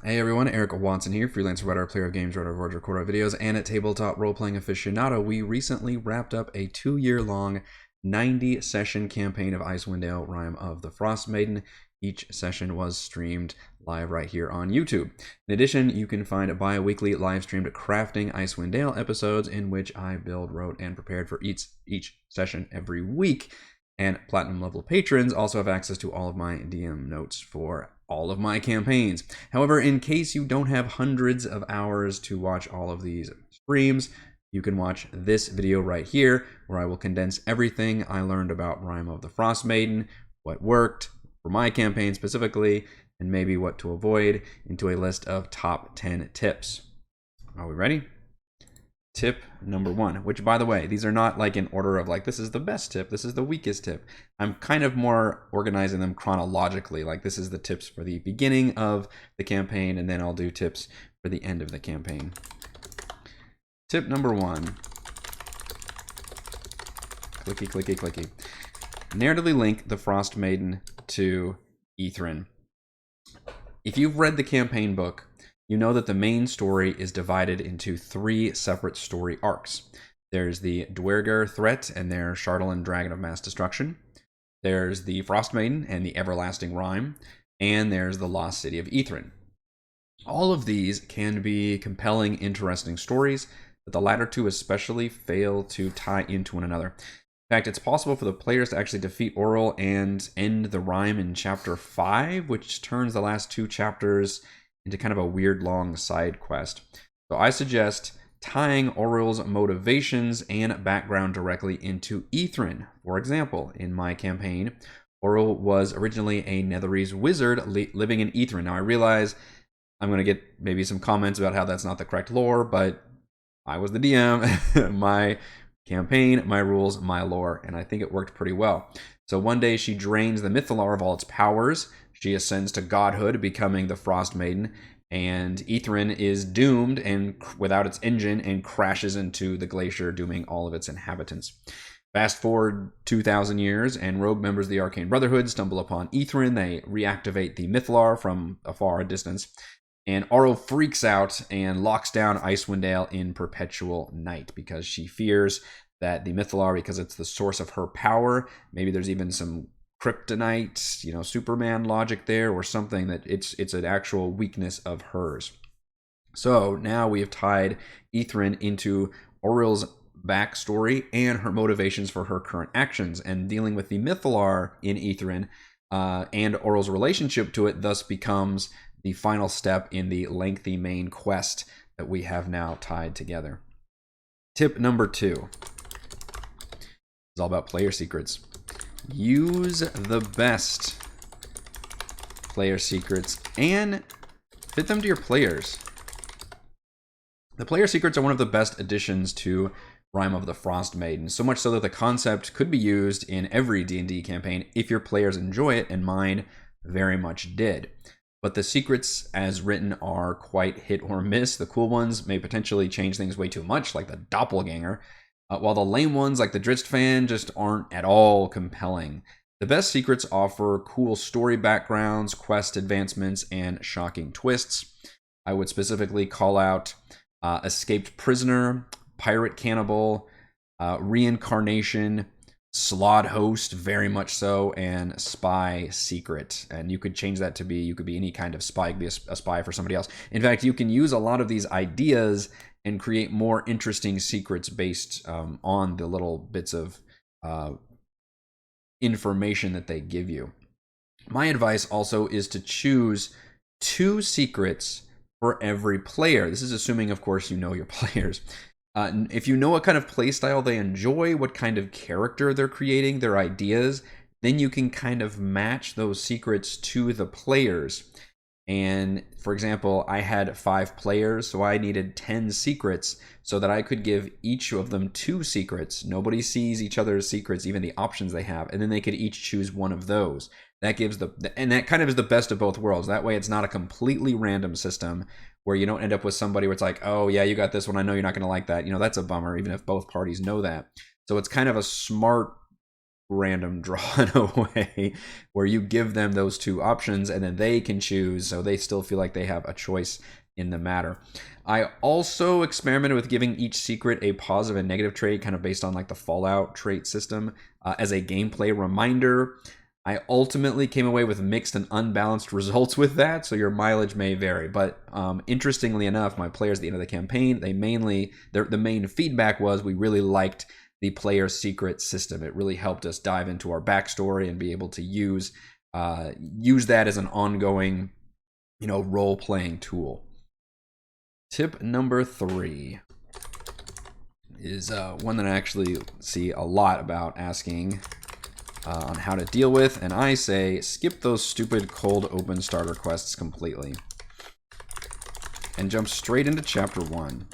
Hey everyone, Eric Watson here, freelance writer, player of games, writer of large recorder videos, and a tabletop role-playing aficionado. We recently wrapped up a 2-year-long 90-session campaign of Icewind Rime of the Frostmaiden. Each session was streamed live right here on YouTube. In addition, you can find bi-weekly live-streamed Crafting Icewind episodes in which I build, wrote, and prepared for each session every week. And platinum level patrons also have access to all of my DM notes for all of my campaigns. However, in case you don't have hundreds of hours to watch all of these streams, you can watch this video right here, where I will condense everything I learned about Rime of the Frostmaiden, what worked for my campaign specifically, and maybe what to avoid, into a list of top 10 tips. Are we ready? Tip number 1, which, by the way, these are not like in order of like, this is the best tip, this is the weakest tip. I'm kind of more organizing them chronologically. Like, this is the tips for the beginning of the campaign, and then I'll do tips for the end of the campaign. Tip number 1. Clicky, clicky, clicky. Narratively link the Frostmaiden to Ythryn. If you've read the campaign book, you know that the main story is divided into 3 separate story arcs. There's the Duergar threat and their Chardalyn Dragon of Mass Destruction. There's the Frostmaiden and the Everlasting Rime. And there's the Lost City of Ythryn. All of these can be compelling, interesting stories, but the latter two especially fail to tie into one another. In fact, it's possible for the players to actually defeat Auril and end the Rime in Chapter 5, which turns the last 2 chapters into kind of a weird long side quest. So I suggest tying Auril's motivations and background directly into Ythryn. For example, in my campaign, Auril was originally a Netherese wizard living in Ythryn. Now I realize I'm going to get maybe some comments about how that's not the correct lore, but I was the DM. My campaign, my rules, my lore, and I think it worked pretty well. So one day she drains the Mythalar of all its powers. She ascends to godhood, becoming the Frostmaiden, and Ythryn is doomed and without its engine and crashes into the glacier, dooming all of its inhabitants. Fast forward 2,000 years, and rogue members of the Arcane Brotherhood stumble upon Ythryn. They reactivate the Mythalar from a far distance, and Auril freaks out and locks down Icewind in perpetual night because she fears that the Mythalar, because it's the source of her power, maybe there's even some kryptonite, Superman logic there, or something, that it's an actual weakness of hers. So now we have tied Ythryn into Auril's backstory and her motivations for her current actions, and dealing with the Mythalar in Ythryn and Auril's relationship to it thus becomes the final step in the lengthy main quest that we have now tied together. Tip number 2 is all about player secrets. Use the best player secrets and fit them to your players. The player secrets are one of the best additions to Rime of the Frostmaiden, so much so that the concept could be used in every D&D campaign if your players enjoy it, and mine very much did. But the secrets as written are quite hit or miss. The cool ones may potentially change things way too much, like the doppelganger, while the lame ones, like the Dritz fan, just aren't at all compelling. The best secrets offer cool story backgrounds, quest advancements, and shocking twists. I would specifically call out Escaped Prisoner, Pirate Cannibal, Reincarnation, Slod Host, very much so, and Spy Secret. And you could change that to be, you could be any kind of spy, you could be a spy for somebody else. In fact, you can use a lot of these ideas and create more interesting secrets based on the little bits of information that they give you. My advice also is to choose 2 secrets for every player. This is assuming, of course, you know your players. If you know what kind of playstyle they enjoy, what kind of character they're creating, their ideas, then you can kind of match those secrets to the players. And for example, I had 5 players, so I needed 10 secrets so that I could give each of them 2 secrets. Nobody sees each other's secrets, even the options they have, and then they could each choose one of those. That gives and that kind of is the best of both worlds. That way it's not a completely random system where you don't end up with somebody where it's like, oh yeah, you got this one, I know you're not going to like that. That's a bummer, even if both parties know that. So it's kind of a smart random drawn away, where you give them those two options and then they can choose, so they still feel like they have a choice in the matter. I also experimented with giving each secret a positive and negative trait, kind of based on like the Fallout trait system, as a gameplay reminder. I ultimately came away with mixed and unbalanced results with that, so your mileage may vary. But interestingly enough, my players at the end of the campaign, the main feedback was we really liked the player secret system. It really helped us dive into our backstory and be able to use that as an ongoing, role-playing tool. Tip number 3 is one that I actually see a lot about asking on how to deal with, and I say skip those stupid cold open starter quests completely and jump straight into Chapter 1.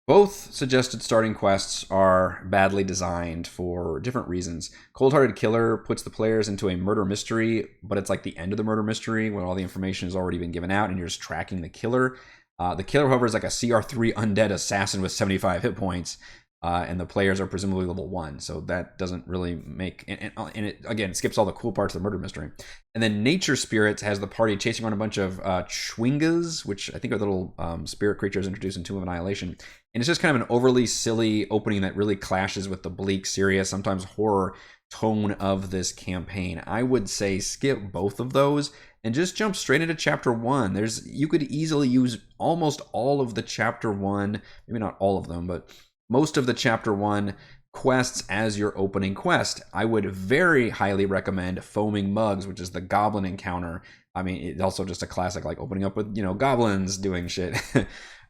Both suggested starting quests are badly designed for different reasons. Cold-Hearted Killer puts the players into a murder mystery, but it's like the end of the murder mystery when all the information has already been given out and you're just tracking the killer. The killer, however, is like a CR3 undead assassin with 75 hit points, and the players are presumably level 1, so that doesn't really make... And it, again, it skips all the cool parts of the murder mystery. And then Nature Spirits has the party chasing around a bunch of chwingas, which I think are little spirit creatures introduced in Tomb of Annihilation. And it's just kind of an overly silly opening that really clashes with the bleak, serious, sometimes horror tone of this campaign. I would say skip both of those and just jump straight into Chapter 1. You could easily use almost all of the Chapter 1, maybe not all of them, but most of the Chapter 1 quests as your opening quest. I would very highly recommend Foaming Mugs, which is the goblin encounter. I mean, it's also just a classic, like opening up with, goblins doing shit.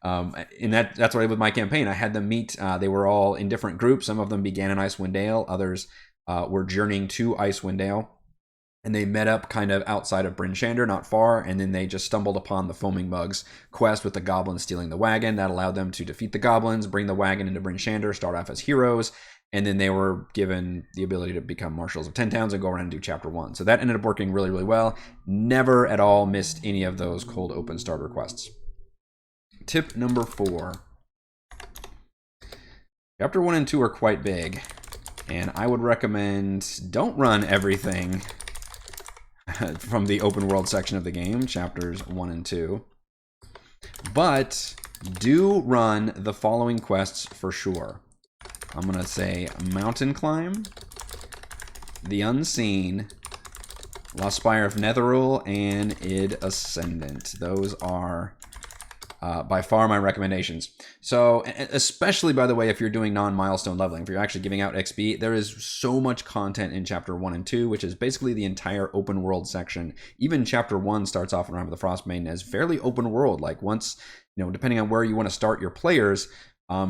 And that's what I did with my campaign. I had them meet. They were all in different groups. Some of them began in Icewind Dale. Others were journeying to Icewind Dale. And they met up kind of outside of Bryn Shander, not far, and then they just stumbled upon the Foaming Mugs quest with the goblins stealing the wagon. That allowed them to defeat the goblins, bring the wagon into Bryn Shander, start off as heroes, and then they were given the ability to become marshals of 10 towns and go around and do Chapter 1. So that ended up working really, really well. Never at all missed any of those cold open starter quests. Tip number 4. Chapter 1 and 2 are quite big, and I would recommend don't run everything from the open world section of the game, Chapters 1 and 2, but do run the following quests for sure. I'm going to say Mountain Climb, The Unseen, Lost Spire of Netheril, and Id Ascendant. Those are by far my recommendations. So, especially, by the way, if you're doing non-milestone leveling, if you're actually giving out XP, there is so much content in Chapter 1 and 2, which is basically the entire open world section. Even Chapter 1 starts off in Rime of the Frostmaiden as fairly open world. Like once, depending on where you want to start your players,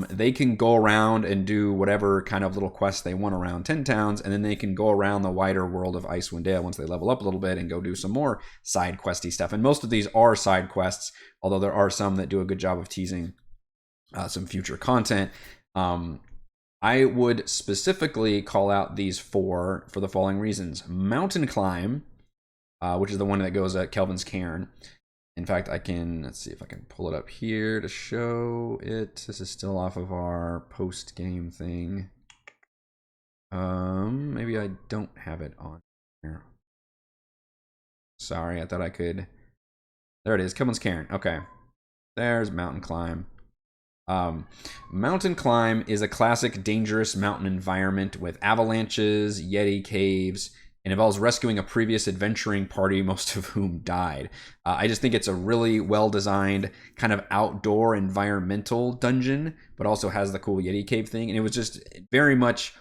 they can go around and do whatever kind of little quests they want around 10 towns, and then they can go around the wider world of Icewind Dale once they level up a little bit and go do some more side questy stuff. And most of these are side quests, although there are some that do a good job of teasing some future content. I would specifically call out these 4 for the following reasons. Mountain Climb, which is the one that goes at Kelvin's Cairn. In fact, let's see if I can pull it up here to show it. This is still off of our post-game thing. Maybe I don't have it on here. Sorry, I thought I could. There it is, Kelvin's Cairn. Okay, there's Mountain Climb. Mountain Climb is a classic dangerous mountain environment with avalanches, yeti caves, and involves rescuing a previous adventuring party, most of whom died. I just think it's a really well-designed kind of outdoor environmental dungeon, but also has the cool Yeti Cave thing. And it was just very much...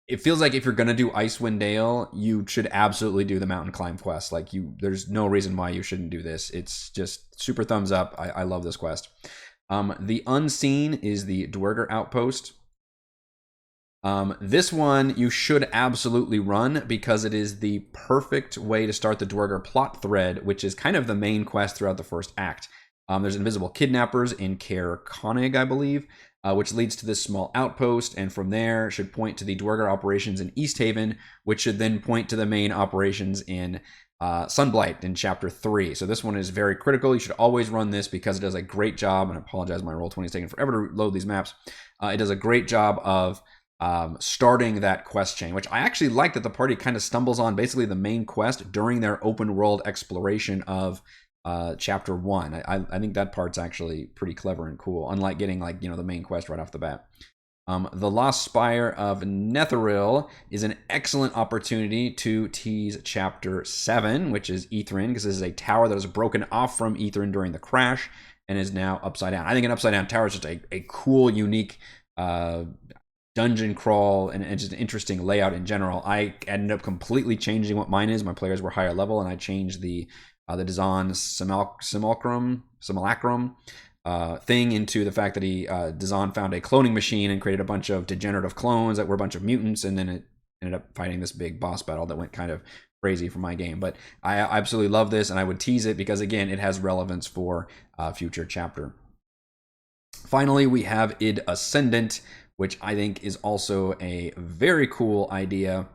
It feels like if you're going to do Icewind Dale, you should absolutely do the Mountain Climb quest. There's no reason why you shouldn't do this. It's just super thumbs up. I love this quest. The Unseen is the Dwerger Outpost. This one you should absolutely run because it is the perfect way to start the Dwerger plot thread, which is kind of the main quest throughout the first act. There's invisible kidnappers in Caer Konig, I believe, which leads to this small outpost, and from there should point to the Dwerger operations in East Haven, which should then point to the main operations in Sunblight in Chapter 3. So this one is very critical. You should always run this because it does a great job, and I apologize, my Roll20 is taking forever to load these maps. It does a great job of starting that quest chain, which I actually like that the party kind of stumbles on basically the main quest during their open world exploration of chapter 1. I think that part's actually pretty clever and cool, unlike getting like, the main quest right off the bat. The Lost Spire of Netheril is an excellent opportunity to tease Chapter 7, which is Ythryn, because this is a tower that was broken off from Ythryn during the crash and is now upside down. I think an upside down tower is just a cool, unique dungeon crawl and just an interesting layout in general. I ended up completely changing what mine is. My players were higher level, and I changed the Dazan Simulacrum thing into the fact that Dazan found a cloning machine and created a bunch of degenerative clones that were a bunch of mutants, and then it ended up fighting this big boss battle that went kind of crazy for my game. But I absolutely love this, and I would tease it because, again, it has relevance for future chapter. Finally, we have Id Ascendant, which I think is also a very cool idea.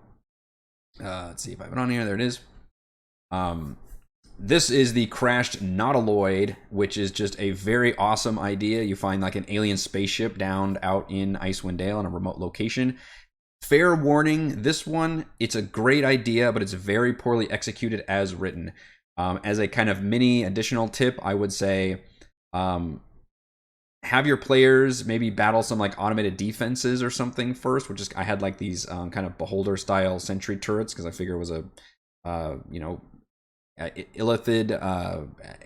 Let's see if I have it on here. There it is. This is the crashed Nautiloid, which is just a very awesome idea. You find like an alien spaceship downed out in Icewind Dale in a remote location. Fair warning, this one, it's a great idea, but it's very poorly executed as written. As a kind of mini additional tip, I would say have your players maybe battle some like automated defenses or something first, which is, I had like these kind of beholder style sentry turrets because I figure it was a illithid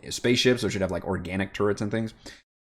spaceship, so it should have like organic turrets and things.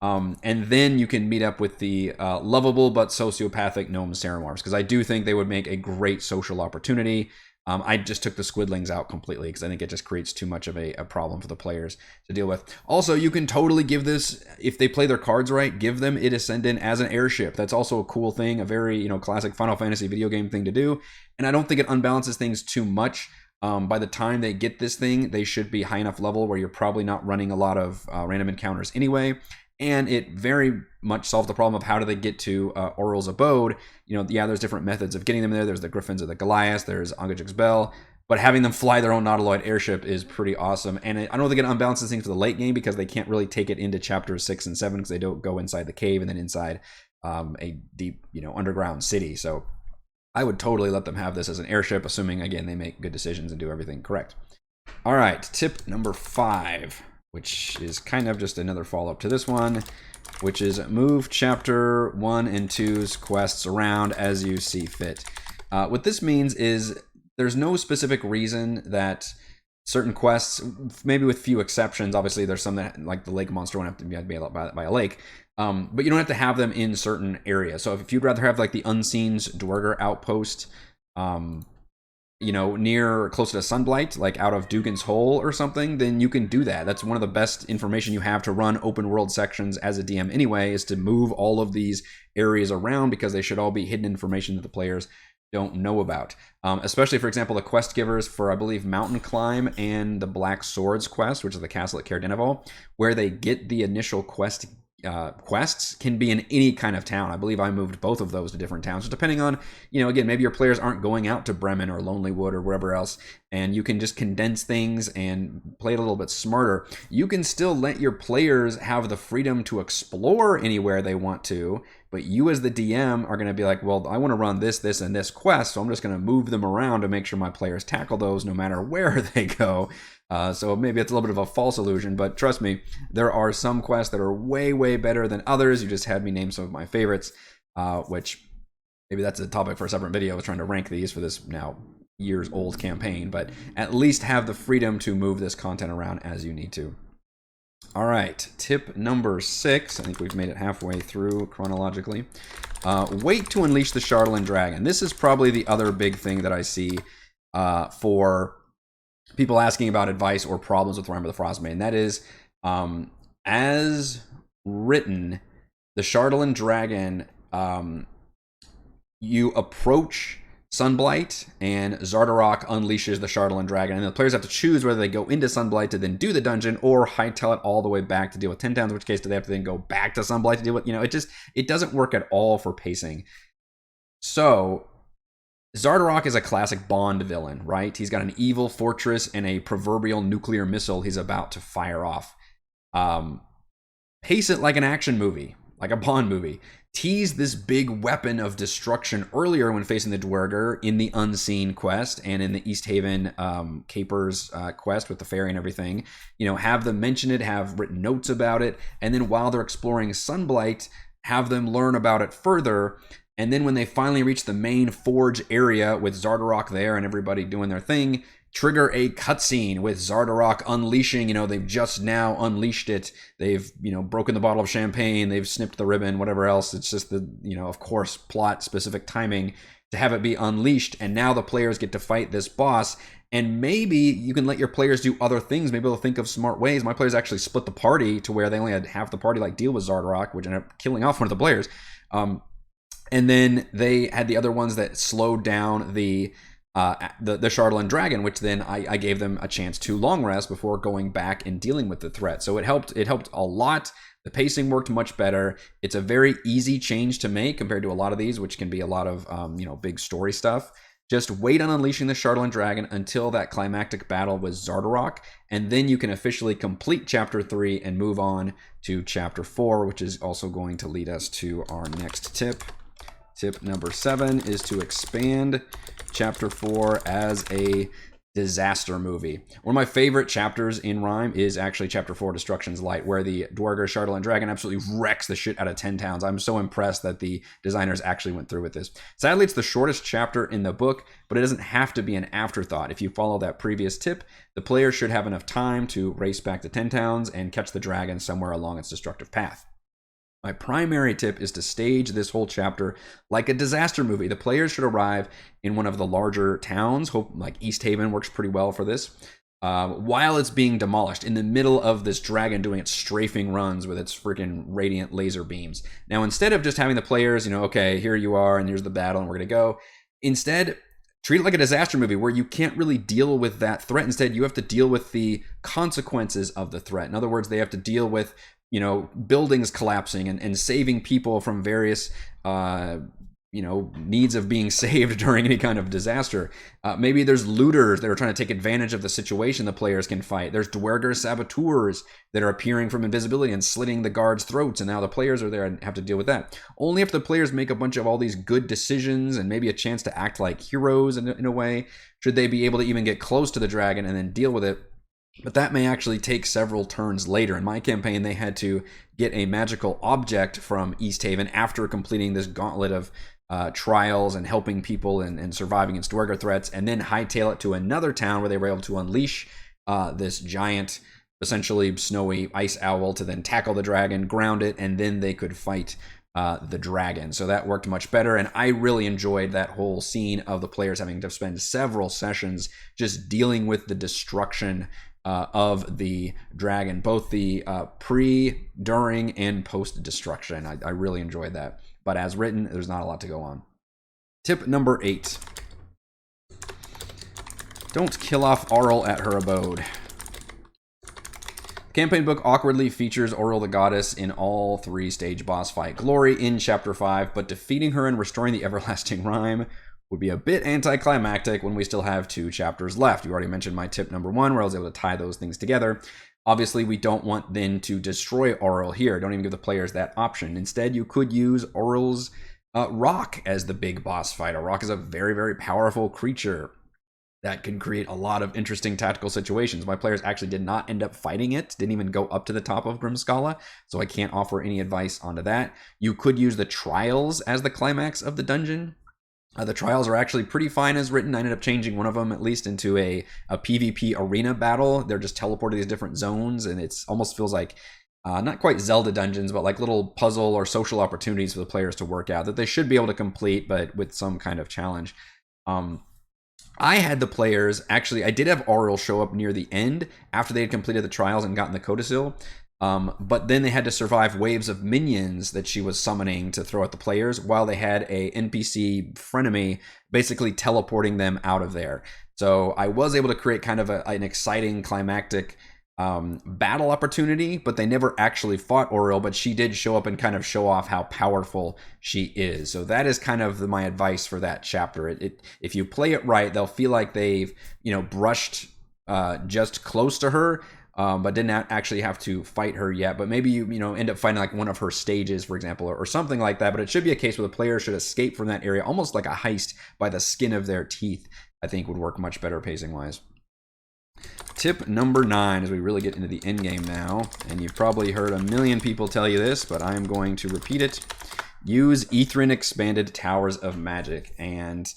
And then you can meet up with the lovable but sociopathic gnome Ceramorphs, because I do think they would make a great social opportunity. I just took the squidlings out completely because I think it just creates too much of a problem for the players to deal with. Also, you can totally give this, if they play their cards right, give them Id Ascendant as an airship. That's also a cool thing, a very classic Final Fantasy video game thing to do. And I don't think it unbalances things too much. By the time they get this thing, they should be high enough level where you're probably not running a lot of random encounters anyway. And it very much solved the problem of how do they get to Auril's abode. There's different methods of getting them there. There's the Griffins of the Goliath. There's Angajik's Bell. But having them fly their own Nautiloid airship is pretty awesome. And I don't think it unbalances things for the late game because they can't really take it into chapters 6 and 7 because they don't go inside the cave and then inside a deep, underground city. So I would totally let them have this as an airship, assuming, again, they make good decisions and do everything correct. All right, tip number 5, which is kind of just another follow-up to this one, which is move chapter 1 and 2's quests around as you see fit. What this means is there's no specific reason that certain quests, maybe with few exceptions, obviously there's some that, like the lake monster, won't have to be by a lake, but you don't have to have them in certain areas. So if you'd rather have like the Unseen's Dwerger outpost, near close to Sunblight, like out of Dugan's Hole or something, then you can do that. That's one of the best information you have to run open world sections as a DM anyway, is to move all of these areas around because they should all be hidden information that the players don't know about. Especially, for example, the quest givers for, I believe, Mountain Climb and the Black Swords quest, which is the castle at Caer Dineval, where they get the initial quests can be in any kind of town. I believe I moved both of those to different towns. So depending on, again, maybe your players aren't going out to Bremen or Lonelywood or wherever else, and you can just condense things and play it a little bit smarter. You can still let your players have the freedom to explore anywhere they want to, but you as the DM are going to be like, well, I want to run this, this, and this quest, so I'm just going to move them around to make sure my players tackle those no matter where they go. So maybe it's a little bit of a false illusion, but trust me, there are some quests that are way, way better than others. You just had me name some of my favorites, which maybe that's a topic for a separate video. I was trying to rank these for this now years old campaign, but at least have the freedom to move this content around as you need to. All right, tip number 6. I think we've made it halfway through chronologically. Wait to unleash the Chardalyn Dragon. This is probably the other big thing that I see for people asking about advice or problems with Rime of the Frostmaiden. That is, as written, the Chardalyn Dragon, you approach Sunblight, and Xardarok unleashes the Chardalyn Dragon, and the players have to choose whether they go into Sunblight to then do the dungeon or hightail it all the way back to deal with 10 towns, in which case do they have to then go back to Sunblight to deal with, it doesn't work at all for pacing. So Xardarok is a classic Bond villain, right? He's got an evil fortress and a proverbial nuclear missile he's about to fire off. Pace it like an action movie. like a Bond movie. Tease this big weapon of destruction earlier when facing the Dwerger in the Unseen quest and in the East Haven Capers quest with the ferry and everything. You know, have them mention it, have written notes about it, and then while they're exploring Sunblight, have them learn about it further. And then when they finally reach the main forge area with Xardarok there and everybody doing their thing, trigger a cutscene with Xardarok unleashing, you know, they've just now unleashed it. They've, you know, broken the bottle of champagne. They've snipped the ribbon, whatever else. It's just the, you know, of course, plot specific timing to have it be unleashed. And now the players get to fight this boss. And maybe you can let your players do other things. Maybe they'll think of smart ways. My players actually split the party to where they only had half the party like deal with Xardarok, which ended up killing off one of the players. And then they had the other ones that slowed down the Chardalyn Dragon, which then I gave them a chance to long rest before going back and dealing with the threat. So it helped a lot. The pacing worked much better. It's a very easy change to make compared to a lot of these, which can be a lot of big story stuff. Just wait on unleashing the Chardalyn Dragon until that climactic battle with Xardarok, and then you can officially complete Chapter 3 and move on to Chapter 4, which is also going to lead us to our next tip. Tip number 7 is to expand Chapter 4 as a disaster movie. One of my favorite chapters in Rime is actually Chapter 4, Destruction's Light, where the Dwerger Chardalyn Dragon absolutely wrecks the shit out of 10 towns. I'm so impressed that the designers actually went through with this. Sadly, it's the shortest chapter in the book, but it doesn't have to be an afterthought. If you follow that previous tip, the player should have enough time to race back to 10 towns and catch the dragon somewhere along its destructive path. My primary tip is to stage this whole chapter like a disaster movie. The players should arrive in one of the larger towns, like East Haven works pretty well for this, while it's being demolished, in the middle of this dragon doing its strafing runs with its freaking radiant laser beams. Now, instead of just having the players, okay, here you are, and here's the battle, and we're going to go, instead, treat it like a disaster movie where you can't really deal with that threat. Instead, you have to deal with the consequences of the threat. In other words, they have to deal with buildings collapsing and saving people from various, needs of being saved during any kind of disaster. Maybe there's looters that are trying to take advantage of the situation the players can fight. There's Dwerger saboteurs that are appearing from invisibility and slitting the guards' throats, and now the players are there and have to deal with that. Only if the players make a bunch of all these good decisions and maybe a chance to act like heroes in a way, should they be able to even get close to the dragon and then deal with it. But that may actually take several turns later. In my campaign, they had to get a magical object from East Haven after completing this gauntlet of trials and helping people and surviving against Dwerger threats, and then hightail it to another town where they were able to unleash this giant, essentially snowy ice owl to then tackle the dragon, ground it, and then they could fight the dragon. So that worked much better, and I really enjoyed that whole scene of the players having to spend several sessions just dealing with the destruction of the dragon, both the pre, during, and post-destruction. I really enjoyed that. But as written, there's not a lot to go on. Tip number 8. Don't kill off Auril at her abode. The campaign book awkwardly features Auril the goddess in all 3 stage boss fight glory in Chapter 5, but defeating her and restoring the everlasting Rime would be a bit anticlimactic when we still have 2 chapters left. You already mentioned my tip number 1, where I was able to tie those things together. Obviously, we don't want then to destroy Auril here. Don't even give the players that option. Instead, you could use Auril's rock as the big boss fight. A rock is a very, very powerful creature that can create a lot of interesting tactical situations. My players actually did not end up fighting it, didn't even go up to the top of Grimskala, so I can't offer any advice onto that. You could use the trials as the climax of the dungeon. The trials are actually pretty fine as written. I ended up changing one of them at least into a PvP arena battle. They're just teleported to these different zones, and it almost feels like not quite Zelda dungeons, but like little puzzle or social opportunities for the players to work out that they should be able to complete, but with some kind of challenge. I had the players, actually, I did have Auril show up near the end after they had completed the trials and gotten the codicil. But then they had to survive waves of minions that she was summoning to throw at the players while they had a NPC frenemy basically teleporting them out of there. So I was able to create kind of an exciting climactic battle opportunity, but they never actually fought Auril, but she did show up and kind of show off how powerful she is. So that is kind of my advice for that chapter. If you play it right, they'll feel like they've brushed just close to her, but didn't actually have to fight her yet. But maybe you end up fighting like one of her stages, for example, or something like that. But it should be a case where the player should escape from that area, almost like a heist by the skin of their teeth. I think would work much better pacing wise. Tip number 9, as we really get into the end game now, and you've probably heard a million people tell you this, but I'm going to repeat it. Use Ythryn Expanded Towers of Magic, and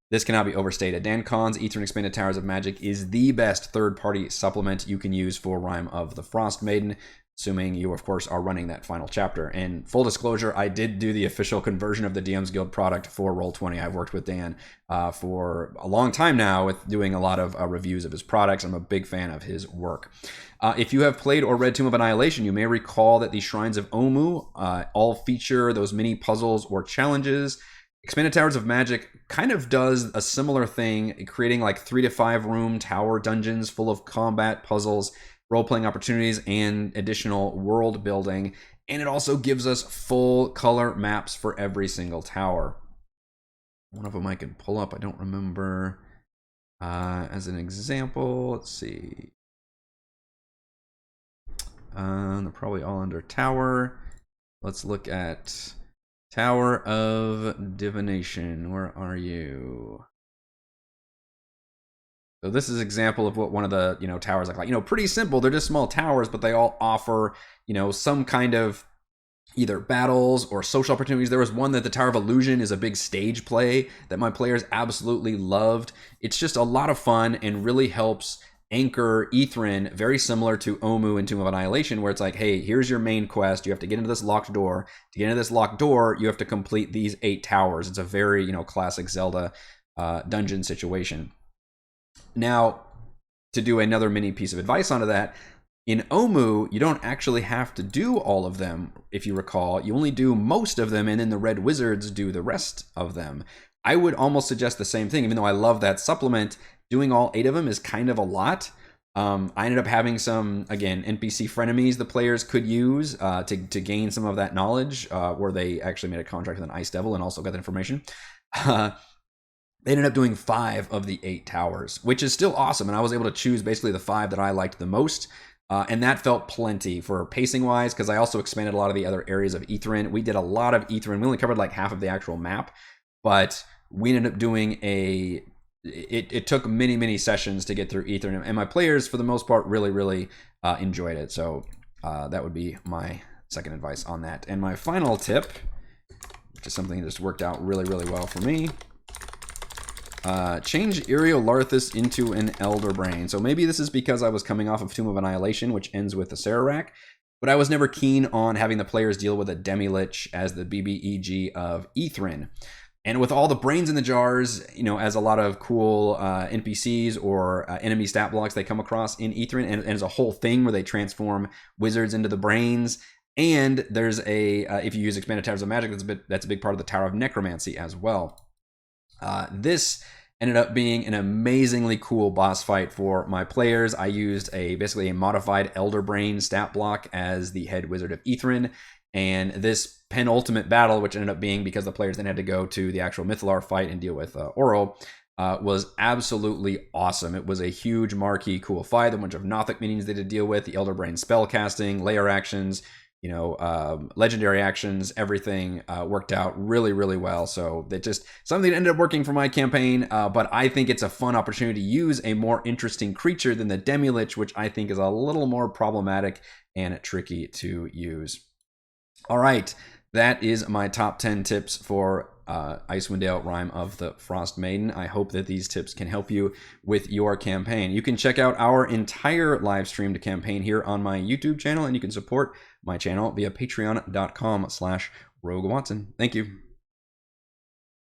this cannot be overstated. Dan Kahn's Ythryn Expanded Towers of Magic is the best third-party supplement you can use for Rime of the Frostmaiden, assuming you, of course, are running that final chapter. And full disclosure, I did do the official conversion of the DM's Guild product for Roll20. I've worked with Dan for a long time now with doing a lot of reviews of his products. I'm a big fan of his work. If you have played or read Tomb of Annihilation, you may recall that the Shrines of Omu all feature those mini puzzles or challenges. Expanded Towers of Magic kind of does a similar thing, creating like 3 to 5 room tower dungeons full of combat puzzles, role-playing opportunities, and additional world building. And it also gives us full color maps for every single tower. One of them I can pull up, I don't remember. As an example, let's see. They're probably all under tower. Let's look at Tower of Divination. Where are you? So this is an example of what one of the towers look like. Pretty simple. They're just small towers, but they all offer some kind of either battles or social opportunities. There was one that the Tower of Illusion is a big stage play that my players absolutely loved. It's just a lot of fun and really helps anchor Ythryn, very similar to Omu and Tomb of Annihilation, where it's like, hey, here's your main quest. You have to get into this locked door. To get into this locked door, you have to complete these 8 towers. It's a very classic Zelda dungeon situation. Now, to do another mini piece of advice onto that, in Omu, you don't actually have to do all of them, if you recall. You only do most of them, and then the Red Wizards do the rest of them. I would almost suggest the same thing, even though I love that supplement. Doing all 8 of them is kind of a lot. I ended up having some, again, NPC frenemies the players could use to gain some of that knowledge, where they actually made a contract with an Ice Devil and also got that information. They ended up doing 5 of the 8 towers, which is still awesome. And I was able to choose basically the 5 that I liked the most. And that felt plenty for pacing wise, because I also expanded a lot of the other areas of Ythryn. We did a lot of Ythryn. We only covered like half of the actual map, but we ended up doing it took many sessions to get through Ythryn. And my players, for the most part, really enjoyed it. So that would be my second advice on that. And my final tip, which is something that just worked out really well for me. Change Iriolarthas into an Elder Brain. So maybe this is because I was coming off of Tomb of Annihilation, which ends with the Sararak, but I was never keen on having the players deal with a Demi-Lich as the BBEG of Ythryn. And with all the brains in the jars, as a lot of cool NPCs or enemy stat blocks they come across in Ythryn, and as a whole thing where they transform wizards into the brains. And there's if you use Expanded Towers of Magic, that's a big part of the Tower of Necromancy as well. This ended up being an amazingly cool boss fight for my players. I used basically a modified Elder Brain stat block as the head wizard of Ythryn, and this penultimate battle, which ended up being because the players then had to go to the actual Mythalar fight and deal with Auril, was absolutely awesome. It was a huge marquee cool fight, a bunch of Nothic minions they had to deal with, the Elder Brain spell casting, layer actions, legendary actions, everything worked out really well. So that just something that ended up working for my campaign, but I think it's a fun opportunity to use a more interesting creature than the Demi-Lich, which I think is a little more problematic and tricky to use. All right, that is my top 10 tips for Icewind Dale Rime of the Frostmaiden. I hope that these tips can help you with your campaign. You can check out our entire live streamed campaign here on my YouTube channel, and you can support my channel via patreon.com/RogueWatson. Thank you.